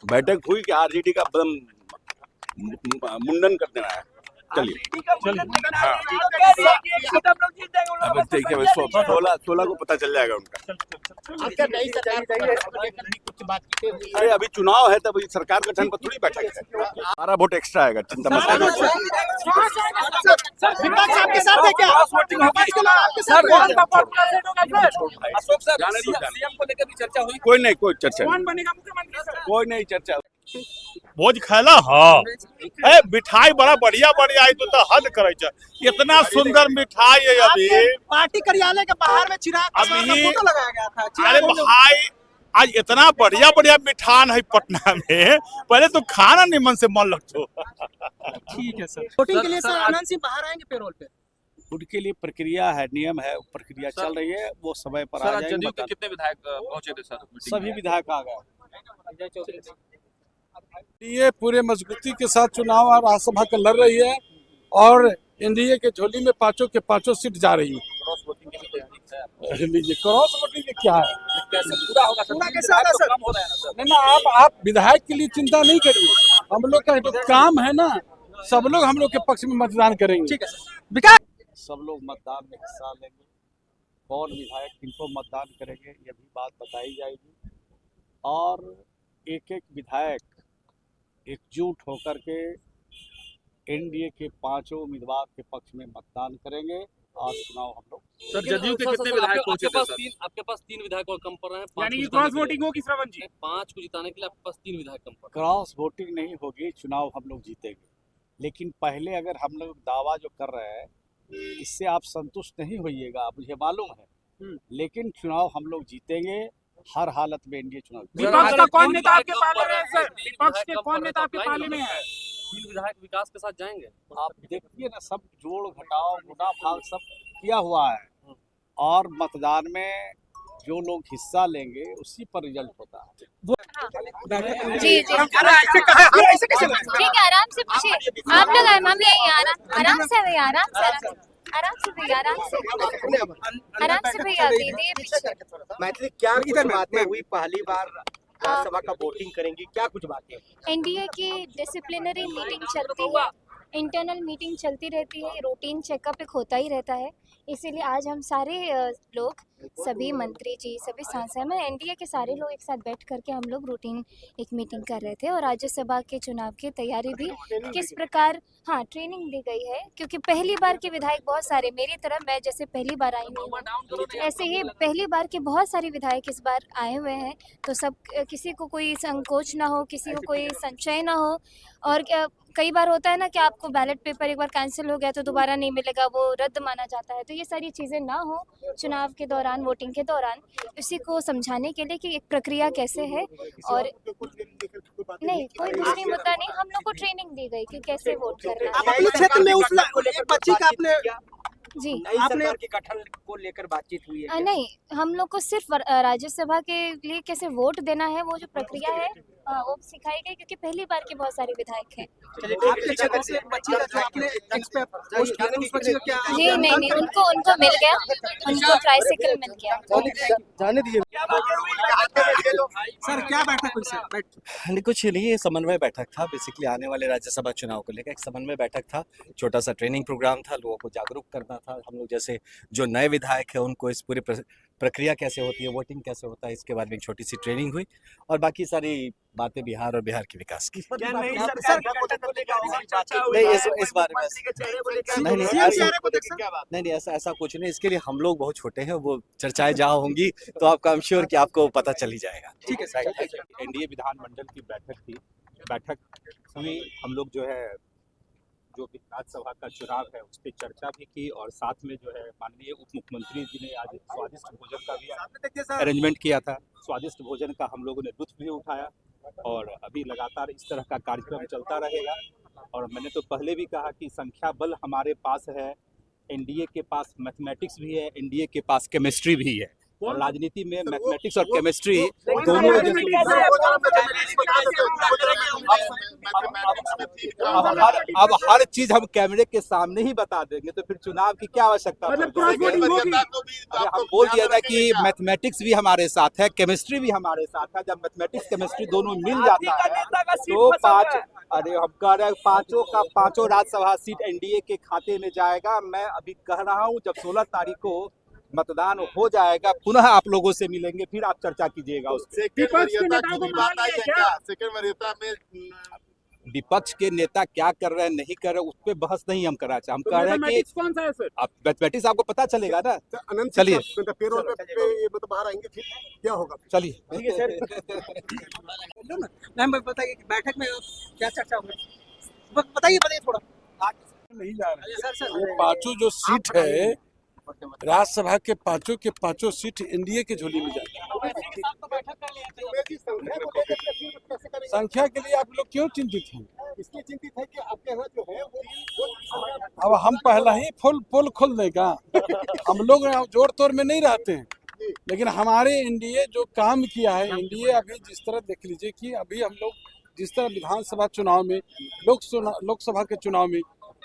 बैठक हुई कि आरजेडी का मुंडन कर देना है। चलिए अब देखिए 16 को पता चल जाएगा उनका। नई सरकार कुछ बातचीतें हुई। अरे अभी चुनाव है तब सरकार गठन पर थोड़ी बैठक है। 12 वोट एक्स्ट्रा आएगा, चिंता मत करिए। विपक्ष आपके साथ है क्या? विपक्ष के लोग आपके साथ हैं? जाने दो, सीएम को लेकर भी चर्चा हुई। कोई नहीं, कोई चर्चा कौन बनेगा मुख्यमंत्री सर? कोई नहीं चर्चा। भोज खाला हाँ है, मिठाई बड़ा बढ़िया बढ़िया आई तो हद करे छ। इतना सुंदर मिठाई है अभी। पार्टी कार्यालय के बाहर में चिराग पासवान का अभी- फोटो लगाया गया था। अरे भाई आज इतना बढ़िया बढ़िया मिठान है पटना में, पहले तो खाना निमन से मन लगतो। ठीक है सर। वोटिंग के लिए सर आनंद सिंह बाहर आएंगे पेरोल पे। उनके लिए प्रक्रिया है, नियम है, प्रक्रिया चल रही है, वो समय पर आ सर आज जाएंगे। जदयू के कितने विधायक पहुंचे थे सर मीटिंग में? सभी विधायक आ गए। ये पूरे मजबूती के साथ चुनाव और राज्यसभा का लड़ रही है और एनडीए के झोली में पांचों के पांचों सीट जा रही है। क्रॉस वोटिंग की भी तैयारी है। लीजिए क्रॉस वोटिंग के क्या है? कैसे पूरा होगा सर? पूरा कैसे होगा सर? कम हो रहा है ना सर? नहीं ना, आप विधायक के लिए चिंता नहीं करिए, हम लोग का जो काम है ना, सब लोग हम लोग के पक्ष में मतदान करेंगे। ठीक है सर। विकास सब लोग मतदान में हिस्सा लेंगे। कौन विधायक किनको मतदान करेंगे ये भी बात बताई जाएगी और एक एक विधायक एकजुट होकर के एनडीए के पांचों उम्मीदवार के पक्ष में मतदान करेंगे और चुनाव हम लोग। सर जदयू के कितने विधायक पहुंचे थे सर? आपके पास 3 विधायक और कम पड़ रहे हैं। यानी कि क्रॉस वोटिंग होगी श्रवण जी? 5 को जिताने के लिए आपके पास 3 विधायक कम पड़ रहे क्रॉस वोटिंग नहीं होगी, चुनाव हम लोग जीतेंगे। लेकिन पहले अगर हम लोग दावा जो कर रहे हैं इससे आप संतुष्ट नहीं होइएगा, मुझे मालूम है, लेकिन चुनाव हम लोग जीतेंगे हर हालत में। एनडीए चुनाव विपक्ष का कौन नेता आपके पाले में है सर? विपक्ष के कौन नेता आपके पाले में है? 3 विधायक विकास के साथ जाएंगे। आप देखिए ना, सब जोड़ घटाव गुना भाग सब किया हुआ है और मतदान में जो लोग हिस्सा लेंगे उसी पर रिजल्ट होता है। जी जी ठीक है, आराम से पूछिए। आप लोग हम यही आराम से भैया, आराम से भैया, आराम से भैया, दीदी पीछे। मैथिली क्या कुछ बातें हुई? पहली बार राज्यसभा का वोटिंग करेंगी, क्या कुछ बातें? एनडीए की डिसिप्लिनरी मीटिंग चलती है, इंटरनल मीटिंग चलती रहती है, रूटीन चेकअप एक होता ही रहता है। इसीलिए आज हम सारे लोग, सभी मंत्री जी, सभी सांसद में एनडीए के सारे लोग एक साथ बैठ करके हम लोग रूटीन एक मीटिंग कर रहे थे और राज्यसभा के चुनाव की तैयारी भी किस प्रकार, हाँ ट्रेनिंग दी गई है, क्योंकि पहली बार के विधायक बहुत सारे, मेरी तरफ मैं जैसे पहली बार आई हूँ, ऐसे ही पहली बार के बहुत सारे विधायक इस बार आए हुए हैं। तो सब किसी को कोई संकोच ना हो, किसी को कोई संशय ना हो। और कई बार होता है ना कि आपको बैलेट पेपर एक बार कैंसिल हो गया तो दोबारा नहीं मिलेगा, वो रद्द माना जाता है। तो ये सारी चीज़ें ना हो चुनाव के दौरान, वोटिंग के दौरान, उसी को समझाने के लिए कि एक प्रक्रिया कैसे है। और नहीं, कोई दूसरी मुद्दा नहीं, हम लोग को ट्रेनिंग दी गई कि कैसे वोट करना आप अपने क्षेत्र में उस एक बच्ची का आपने जी। नई सरकार के गठन को लेकर बातचीत हुई है? नहीं, हम लोग को सिर्फ राज्यसभा के लिए कैसे वोट देना है, वो जो प्रक्रिया है वो सिखाई गई, क्योंकि पहली बार के बहुत सारे विधायक हैं। आपके क्षेत्र से बच्ची का जो आपने एक्सपेक्ट उस बच्ची का क्या? जी नहीं, उनको मिल गया, उनको ट्राइसिकल मिल गया। जाने दीजिए सर, क्या बैठक हुई सर? नहीं, कुछ नहीं, ये समन्वय बैठक था। बेसिकली आने वाले राज्यसभा चुनाव को लेकर एक समन्वय बैठक था, छोटा सा ट्रेनिंग प्रोग्राम था, लोगों को जागरूक करना था। हम लोग जैसे जो नए विधायक हैं उनको इस पूरी प्रक्रिया कैसे होती है, वोटिंग कैसे होता है, इसके बारे में एक छोटी सी ट्रेनिंग हुई और बाकी सारी बातें बिहार और बिहार के विकास की। नहीं, इस बारे में नहीं, ऐसा कुछ नहीं। इसके लिए हम लोग बहुत छोटे हैं, वो चर्चाएं जहाँ होंगी तो आपका आई एम श्योर कि आपको पता चली जाएगा। ठीक है सर। एनडीए विधानमंडल की बैठक थी। बैठक हुई, हम लोग जो है जो राज्यसभा का चुनाव है उस पर चर्चा भी की और साथ में जो है माननीय उप मुख्यमंत्री जी ने आज स्वादिष्ट भोजन का भी अरेंजमेंट किया था। स्वादिष्ट भोजन का हम लोगों ने लुत्फ भी उठाया और अभी लगातार इस तरह का कार्यक्रम चलता रहेगा। और मैंने तो पहले भी कहा कि संख्या बल हमारे पास है, एनडीए के पास मैथमेटिक्स भी है, एनडीए के पास केमिस्ट्री भी है और राजनीति में मैथमेटिक्स और केमिस्ट्री दोनों अब हर चीज हम कैमरे के सामने ही बता देंगे तो फिर चुनाव की क्या आवश्यकता मतलब पड़ जाएगी? अरे हम बोल दिया था कि मैथमेटिक्स भी हमारे साथ है, केमिस्ट्री भी हमारे साथ है। जब मैथमेटिक्स केमिस्ट्री दोनों मिल जाता है तो अरे हम कह रहे हैं पांचों राज्यसभा सीट एनडीए के खाते में जाएगा। मैं अभी कह रहा हूँ जब 16 तारीख को मतदान हो जाएगा पुनः आप लोगों से मिलेंगे, फिर आप चर्चा कीजिएगा उस पर। विपक्ष के नेता क्या कर रहे हैं नहीं कर रहे उस पर बहस नहीं हम करना चाहते। हम कह रहे हैं कि कौन सा है सर? आप मैथमेटिक्स आपको पता चलेगा ना। चलिए बाहर आएंगे फिर क्या होगा? चलिए ठीक है सर। मैम बताइए बैठक में क्या चर्चा हुई, बताइए थोड़ा। नहीं जा रहे। ये पांचों जो सीट है राज्यसभा के पांचों सीट एनडीए के झोली में जाएगी। संख्या के लिए आप लोग क्यों चिंतित हैं? इसलिए चिंतित है कि आपके यहाँ जो है वो अब हम पहला ही पोल खोल देगा। हम लोग जोर तोड़ में नहीं रहते हैं, लेकिन हमारे एनडीए जो काम किया है, एनडीए अभी जिस तरह देख लीजिए कि अभी हम लोग जिस तरह विधानसभा चुनाव में लोकसभा के चुनाव में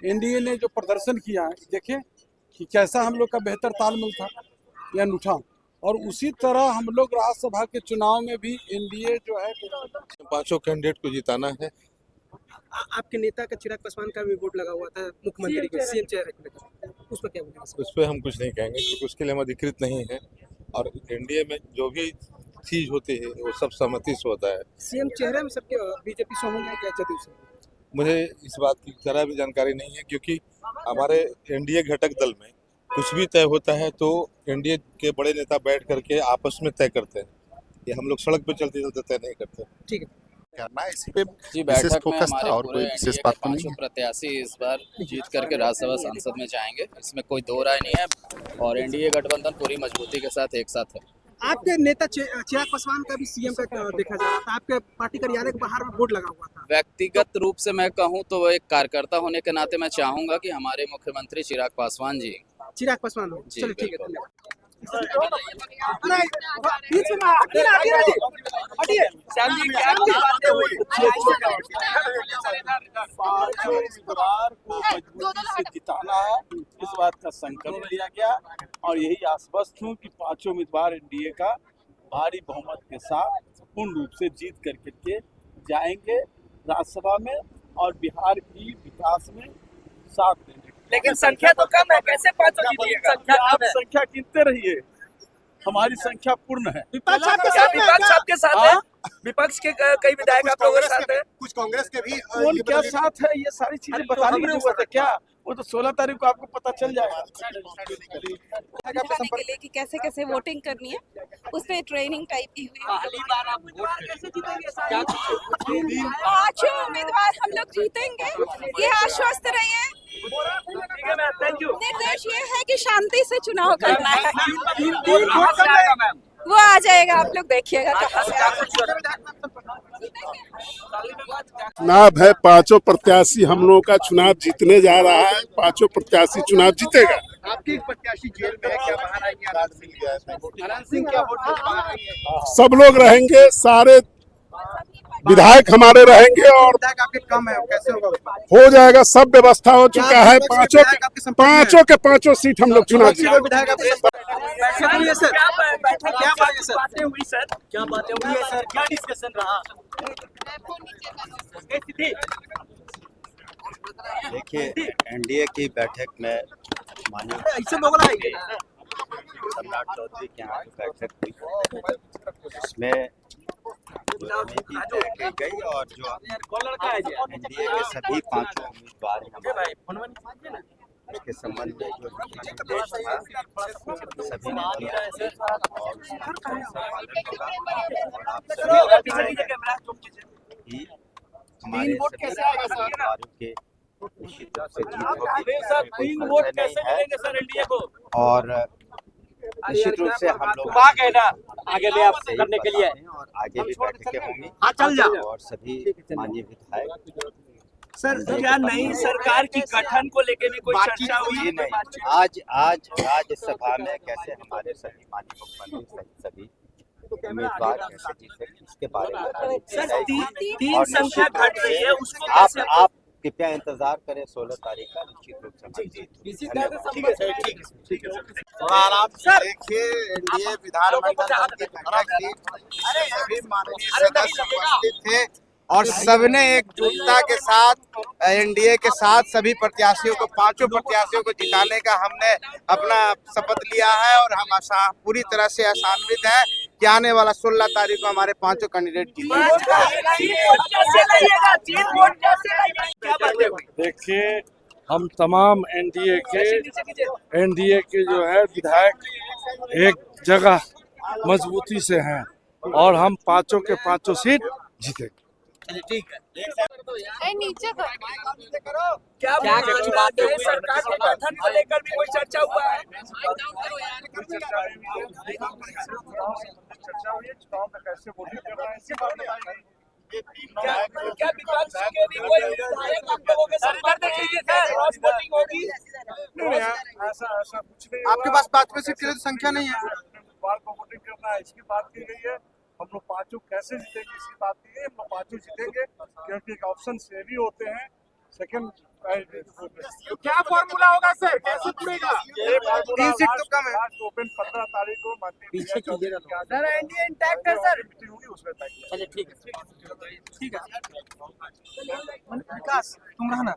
एनडीए ने जो प्रदर्शन किया है, देखिए कि कैसा हम लोग का बेहतर तालमेल था या अनूठा। और उसी तरह हम लोग राज्यसभा के चुनाव में भी एनडीए जो है पांचों कैंडिडेट को जिताना है। आपके नेता का चिराग पासवान का भी वोट लगा हुआ था मुख्यमंत्री के सीएम चेहरे को लेकर, उस पर क्या बोलेंगे? उस पर हम कुछ नहीं कहेंगे क्योंकि उसके लिए हम अधिकृत नहीं है और एनडीए में जो भी चीज होती है वो सब सहमति से होता है। सीएम चेहरे में सबके बीजेपी से होंगे क्या जदयू से? मुझे इस बात की जरा भी जानकारी नहीं है क्योंकि हमारे एनडीए घटक दल में कुछ भी तय होता है तो एनडीए के बड़े नेता बैठ करके आपस में तय करते हैं। ये हम लोग सड़क पे चलते चलते तय नहीं करते। ठीक है। करना इसी पे जी, बैठक में हमारे और पूरे कोई विशेष एनडीए बात के नहीं है। पांचों प्रत्याशी इस बार जीत करके राज्यसभा संसद में जाएंगे, इसमें कोई दो राय नहीं है और एनडीए गठबंधन पूरी मजबूती के साथ एक साथ है। आपके नेता चिराग पासवान का भी सीएम का देखा जा रहा था, आपके पार्टी कार्यालय के बाहर बोर्ड लगा हुआ था। व्यक्तिगत रूप से मैं कहूं तो एक कार्यकर्ता होने के नाते मैं चाहूंगा कि हमारे मुख्यमंत्री चिराग पासवान जी चिराग पासवान हो। जी, चलिए ठीक है, बिल्कुल। धन्यवाद। बीच में हटिए। श्याम जी क्या बातें हुई? पांचों उम्मीदवार को मजबूती से जिताना है, इस बात का संकल्प लिया गया और यही आश्वस्त हूँ कि पांचों उम्मीदवार एनडीए का भारी बहुमत के साथ पूर्ण रूप से जीत करके जाएंगे राज्यसभा में और बिहार की विकास में साथ देंगे। लेकिन संख्या तो कम है, कैसे पांचों जीतिएगा? आप संख्या गिनते रहिए, हमारी संख्या पूर्ण है। विपक्ष आपके साथ है? विपक्ष के कई विधायक आप लोगों के साथ है? कुछ कांग्रेस के भी कौन क्या साथ है, ये सारी चीजें बताने की जरूरत है क्या? वो तो 16 तारीख को आपको पता चल जाएगा। बताने के लिए कि कैसे कैसे वोटिंग करनी है, उस पर ट्रेनिंग टाइप की हुई है। पांचों उम्मीदवार हम लोग जीतेंगे, ये आश्वस्त रहिए। निर्देश ये है कि शांति से चुनाव करना है। वो आ जाएगा, आप लोग देखिएगा कहाँ से। चुनाव है, पांचों प्रत्याशी हम लोगों का चुनाव जीतने जा रहा है। पांचों प्रत्याशी चुनाव जीतेगा। आपके प्रत्याशी जेल में है, क्या बाहर आएंगे? आनंद सिंह क्या वोट? सब लोग रहेंगे, सारे विधायक हमारे रहेंगे और विधायक आपके कम है, कैसे होगा? हो जाएगा। सब व्यवस्था हो चुका है। पांचों के पांचों सीट हम लोग चुनाव जीतेंगे। विधायक बैठक हुई है सर? क्या बातें हुई सर? क्या बातें हुई है सर? क्या डिस्कशन रहा? देखिए, एनडीए की बैठक में माननीय ऐसे बोला है सम्राट चौधरी के यहाँ की बैठक हुई, इसमें रणनीति तय की गई और जो एनडीए के सभी पांचों उम्मीदवार हैं इसके संबंध में जो निर्देश था सभी ने दिया और उसका पालन होगा और आप सभी कि हमारे सभी उम्मीदवारों के निश्चित रूप से जीत होगी। तीन वोट कैसे मिलेंगे सर एनडीए को? और निश्चित रूप से हम लोग आगे ले आप करने के लिए और आगे भी बैठकें होंगी चल जाओ। और सभी माननीय विधायक सर क्या नई सरकार की गठन को लेकर भी कोई चर्चा हुई? जी नहीं, आज राज्यसभा में कैसे हमारे सभी माननीय मुख्यमंत्री सभी उम्मीदवार कैसे जीते इसके बारे में सर तीन संख्या घट रही है, उसको आप कृपया इंतजार करें 16 तारीख का, निश्चित रूप से इसी तरह से ठीक है थोड़ा आराम से देखिए। एनडीए विधानमंडल दल की बैठक थी, सभी माननीय सदस्य उपस्थित थे और सबने एकजुटता के साथ एनडीए के साथ सभी प्रत्याशियों को, पांचों प्रत्याशियों को जिताने का हमने अपना शपथ लिया है और हम पूरी तरह से आशान्वित हैं कि आने वाला 16 तारीख को हमारे पांचों कैंडिडेट जीतेंगे। देखिए, हम तमाम एनडीए के जो है विधायक एक जगह मजबूती से हैं और हम पांचों के पांचों सीट जीतेंगे। ठीक है। नीचे क्या बातें हुई सरकार के गठन को लेकर भी कोई चर्चा हुआ है? क्या विपक्ष के भी कोई विधायक आप लोगों के संपर्क में क्रॉस वोटिंग होगी? ऐसा कुछ नहीं। आपके पास 5वें सीट के लिए संख्या नहीं है। वोटिंग करना है, इसकी बात की गई है। हम लोग पांचों कैसे जीतेंगे इसकी बात की है। हम लोग पांचों जीतेंगे क्योंकि एक ऑप्शन से भी होते हैं। सेकंड क्या फॉर्मूला होगा सर, कैसे पूरेगा? 3 सीट तो कम है। ओपन 15 तारीख को पीछे कीजिएगा सर एनडीए इंटैक्ट है सर। मीटिंग होगी, उसमें तय किया। चलिए ठीक है। विकास तुम रहना।